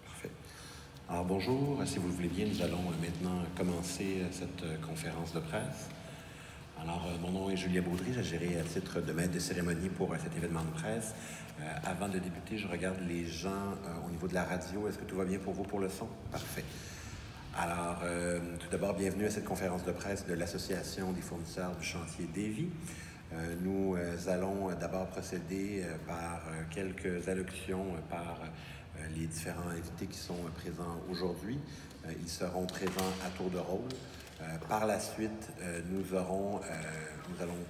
Parfait. Alors bonjour, si vous le voulez bien, nous allons maintenant commencer cette conférence de presse. Alors, mon nom est Julien Baudry, j'ai géré à titre de maître de cérémonie pour cet événement de presse. Avant de débuter, je regarde les gens au niveau de la radio. Est-ce que tout va bien pour vous pour le son? Parfait. Alors, tout d'abord, bienvenue à cette conférence de presse de l'Association des fournisseurs du chantier Davy. Nous allons d'abord procéder par quelques allocutions par les différents invités qui sont présents aujourd'hui. Ils seront présents à tour de rôle. Par la suite, nous allons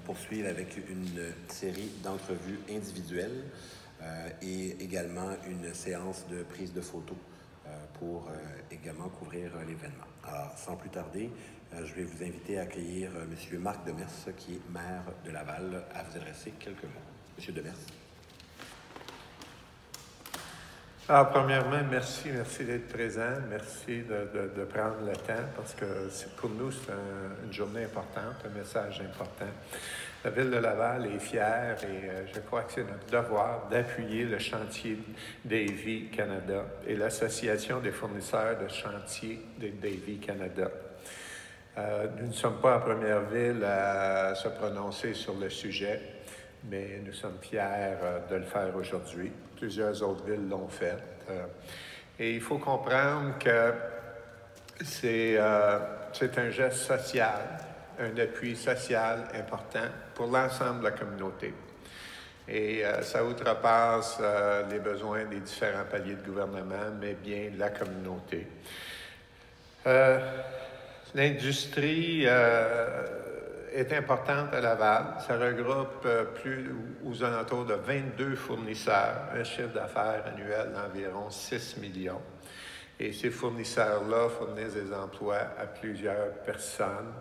poursuivre avec une série d'entrevues individuelles et également une séance de prise de photos pour également couvrir l'événement. Alors, sans plus tarder, je vais vous inviter à accueillir M. Marc Demers, qui est maire de Laval, à vous adresser quelques mots. M. Demers. Alors, premièrement, merci d'être présent. Merci de prendre le temps parce que pour nous, c'est une journée importante, un message important. La Ville de Laval est fière et je crois que c'est notre devoir d'appuyer le chantier Davy Canada et l'Association des fournisseurs de chantier de Davy Canada. Nous ne sommes pas la première ville à se prononcer sur le sujet, mais nous sommes fiers de le faire aujourd'hui. Plusieurs autres villes l'ont fait. Et il faut comprendre que c'est un geste social, un appui social important pour l'ensemble de la communauté. Et ça outrepasse les besoins des différents paliers de gouvernement, mais bien la communauté. L'industrie est importante à Laval. Ça regroupe plus aux alentours de 22 fournisseurs, un chiffre d'affaires annuel d'environ 6 millions. Et ces fournisseurs-là fournissent des emplois à plusieurs personnes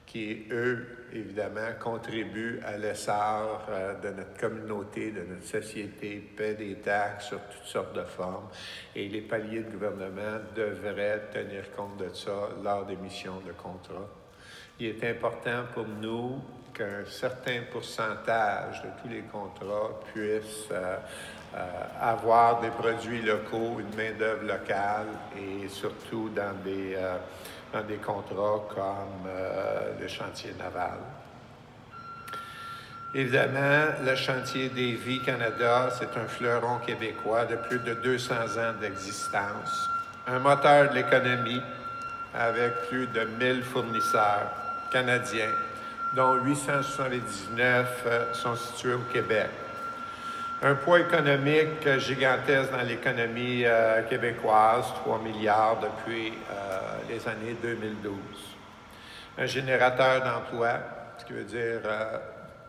qui, eux, évidemment, contribuent à l'essor de notre communauté, de notre société, paient des taxes sur toutes sortes de formes. Et les paliers de gouvernement devraient tenir compte de ça lors des missions de contrat. Il est important pour nous qu'un certain pourcentage de tous les contrats puissent avoir des produits locaux, une main-d'œuvre locale et surtout dans des contrats comme le chantier naval. Évidemment, le chantier Davy Canada, c'est un fleuron québécois de plus de 200 ans d'existence, un moteur de l'économie avec plus de 1000 fournisseurs canadiens, dont 879 sont situés au Québec. Un poids économique gigantesque dans l'économie québécoise, 3 milliards depuis les années 2012. Un générateur d'emplois, ce qui veut dire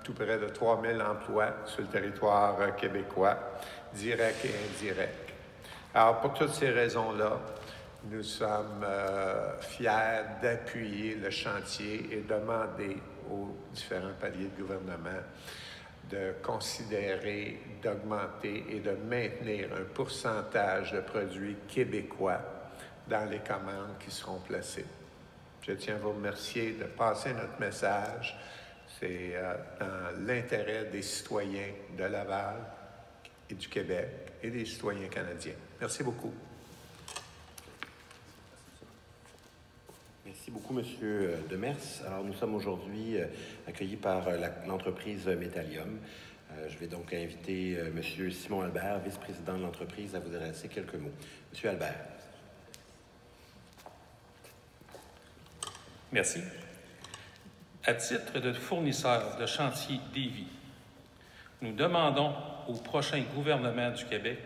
tout près de 3000 emplois sur le territoire québécois, directs et indirects. Alors, pour toutes ces raisons-là, nous sommes fiers d'appuyer le chantier et demander aux différents paliers de gouvernement de considérer, d'augmenter et de maintenir un pourcentage de produits québécois dans les commandes qui seront placées. Je tiens à vous remercier de passer notre message. C'est dans l'intérêt des citoyens de Laval et du Québec et des citoyens canadiens. Merci beaucoup. Merci beaucoup, M. Demers. Alors, nous sommes aujourd'hui accueillis par l'entreprise Metallium. Je vais donc inviter M. Simon Albert, vice-président de l'entreprise, à vous adresser quelques mots. M. Albert. Merci. À titre de fournisseur de chantier Davy, nous demandons au prochain gouvernement du Québec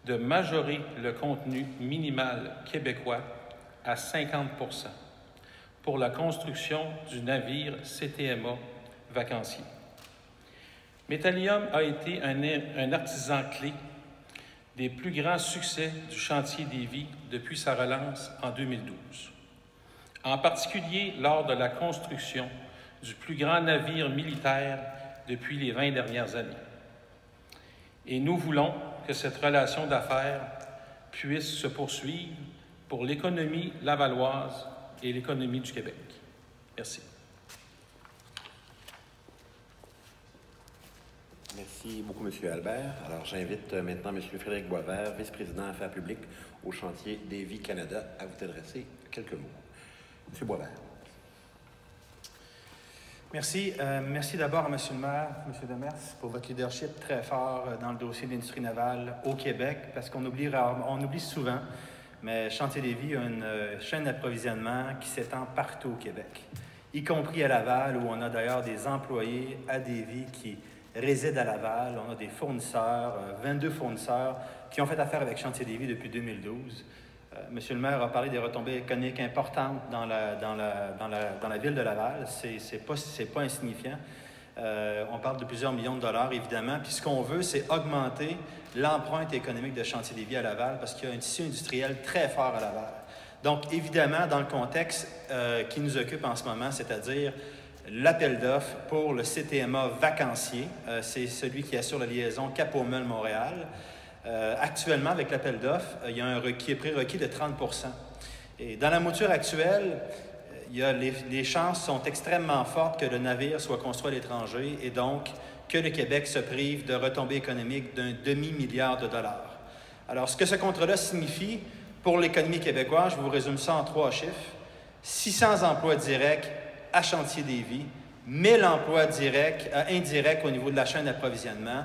de majorer le contenu minimal québécois à 50 % pour la construction du navire CTMA vacancier. Metallium a été un artisan clé des plus grands succès du chantier Davy depuis sa relance en 2012, en particulier lors de la construction du plus grand navire militaire depuis les 20 dernières années. Et nous voulons que cette relation d'affaires puisse se poursuivre pour l'économie lavalloise et l'économie du Québec. Merci. Merci beaucoup, M. Albert. Alors, j'invite maintenant M. Frédéric Boisvert, vice-président Affaires publiques au chantier Davie Canada, à vous adresser quelques mots. M. Boisvert. Merci. Merci d'abord à M. le maire, M. Demers, pour votre leadership très fort dans le dossier de l'industrie navale au Québec, parce qu'on oublie souvent, mais Chantier Davie a une chaîne d'approvisionnement qui s'étend partout au Québec, y compris à Laval, où on a d'ailleurs des employés à Davie qui résident à Laval. On a des fournisseurs, 22 fournisseurs, qui ont fait affaire avec Chantier Davie depuis 2012. Monsieur le maire a parlé des retombées économiques importantes dans la ville de Laval. C'est pas insignifiant. On parle de plusieurs millions de dollars, évidemment. Puis ce qu'on veut, c'est augmenter l'empreinte économique de Chantier Davie à Laval, parce qu'il y a un tissu industriel très fort à Laval. Donc, évidemment, dans le contexte qui nous occupe en ce moment, c'est-à-dire l'appel d'offres pour le CTMA vacancier, c'est celui qui assure la liaison Cap-Au-Mel-Montréal. Actuellement, avec l'appel d'offres, il y a un prérequis de 30 %. Et dans la mouture actuelle, les chances sont extrêmement fortes que le navire soit construit à l'étranger et donc que le Québec se prive de retombées économiques d'un demi-milliard de dollars. Alors, ce que ce contrat-là signifie pour l'économie québécoise, je vous résume ça en 3 chiffres. 600 emplois directs à Chantier Davie, 1000 emplois indirects au niveau de la chaîne d'approvisionnement,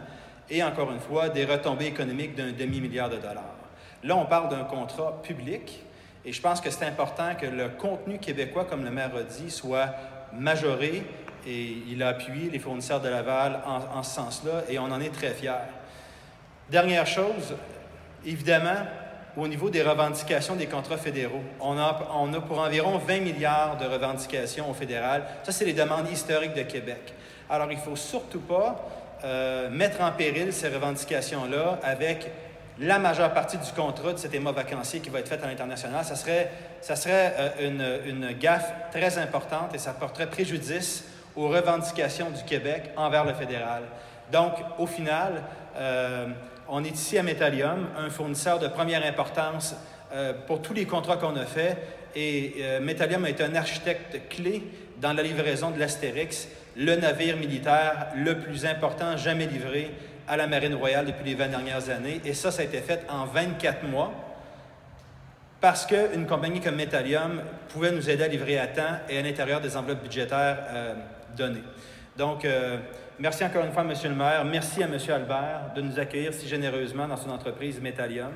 et encore une fois, des retombées économiques d'un demi-milliard de dollars. Là, on parle d'un contrat public, et je pense que c'est important que le contenu québécois, comme le maire a dit, soit majoré, et il a appuyé les fournisseurs de Laval en ce sens-là, et on en est très fiers. Dernière chose, évidemment, au niveau des revendications des contrats fédéraux, on a pour environ 20 milliards de revendications au fédéral. Ça, c'est les demandes historiques de Québec. Alors, il ne faut surtout pas mettre en péril ces revendications-là avec la majeure partie du contrat de cet émat vacancier qui va être fait à l'international. Ça serait une gaffe très importante et ça porterait préjudice aux revendications du Québec envers le fédéral. Donc, au final, on est ici à Metallium, un fournisseur de première importance pour tous les contrats qu'on a faits. Et Metallium a été un architecte clé dans la livraison de l'Astérix, le navire militaire le plus important jamais livré à la Marine royale depuis les 20 dernières années. Et ça a été fait en 24 mois parce qu'une compagnie comme Metallium pouvait nous aider à livrer à temps et à l'intérieur des enveloppes budgétaires données. Donc, merci encore une fois, M. le maire. Merci à M. Albert de nous accueillir si généreusement dans son entreprise Metallium.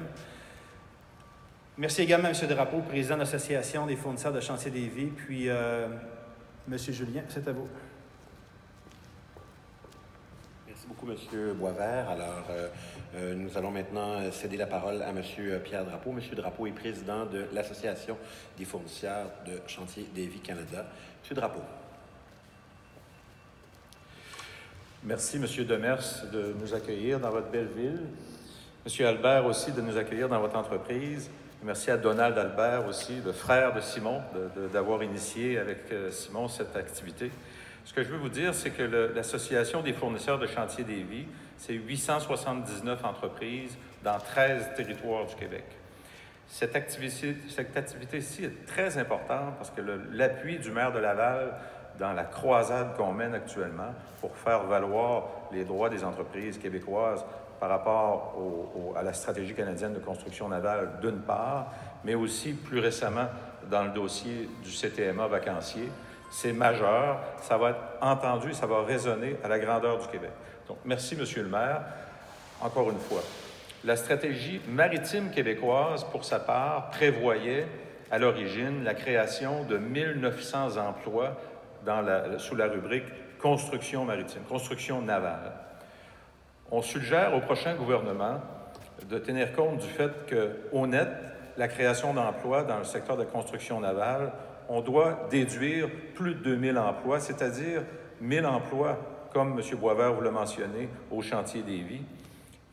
Merci également à M. Drapeau, président de l'Association des fournisseurs de Chantier Davie. Puis, M. Julien, c'est à vous. Merci beaucoup, M. Boisvert. Alors, nous allons maintenant céder la parole à M. Pierre Drapeau. M. Drapeau est président de l'Association des fournisseurs de Chantier Davie Canada. M. Drapeau. Merci, M. Demers, de nous accueillir dans votre belle ville. M. Albert aussi, de nous accueillir dans votre entreprise. Merci à Donald Albert aussi, le frère de Simon, d'avoir initié avec Simon cette activité. Ce que je veux vous dire, c'est que l'Association des fournisseurs de Chantier Davie, c'est 879 entreprises dans 13 territoires du Québec. Cette activité-ci est très importante parce que l'appui du maire de Laval dans la croisade qu'on mène actuellement pour faire valoir les droits des entreprises québécoises par rapport à la stratégie canadienne de construction navale, d'une part, mais aussi plus récemment dans le dossier du CTMA vacancier. C'est majeur, ça va être entendu, ça va résonner à la grandeur du Québec. Donc, merci, Monsieur le maire. Encore une fois, la stratégie maritime québécoise, pour sa part, prévoyait à l'origine la création de 1900 emplois sous la rubrique construction maritime, construction navale. On suggère au prochain gouvernement de tenir compte du fait qu'au net, la création d'emplois dans le secteur de construction navale, on doit déduire plus de 2000 emplois, c'est-à-dire 1000 emplois, comme M. Boisvert vous l'a mentionné, au chantier Davie,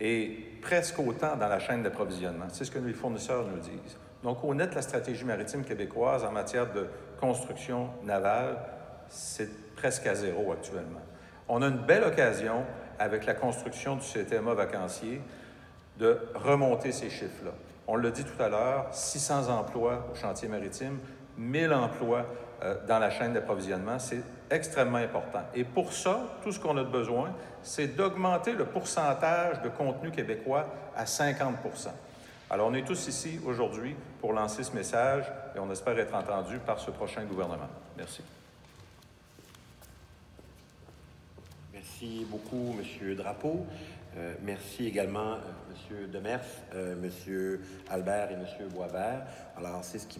et presque autant dans la chaîne d'approvisionnement. C'est ce que les fournisseurs nous disent. Donc, au net, la stratégie maritime québécoise en matière de construction navale, c'est presque à zéro actuellement. On a une belle occasion, avec la construction du CTMA vacancier, de remonter ces chiffres-là. On l'a dit tout à l'heure, 600 emplois au chantier maritime, 1000 emplois dans la chaîne d'approvisionnement. C'est extrêmement important. Et pour ça, tout ce qu'on a besoin, c'est d'augmenter le pourcentage de contenu québécois à 50 %. Alors, on est tous ici aujourd'hui pour lancer ce message et on espère être entendus par ce prochain gouvernement. Merci. Merci beaucoup, M. Drapeau. Merci également, M. Demers, M. Albert et M. Boisvert. Alors, c'est ce qui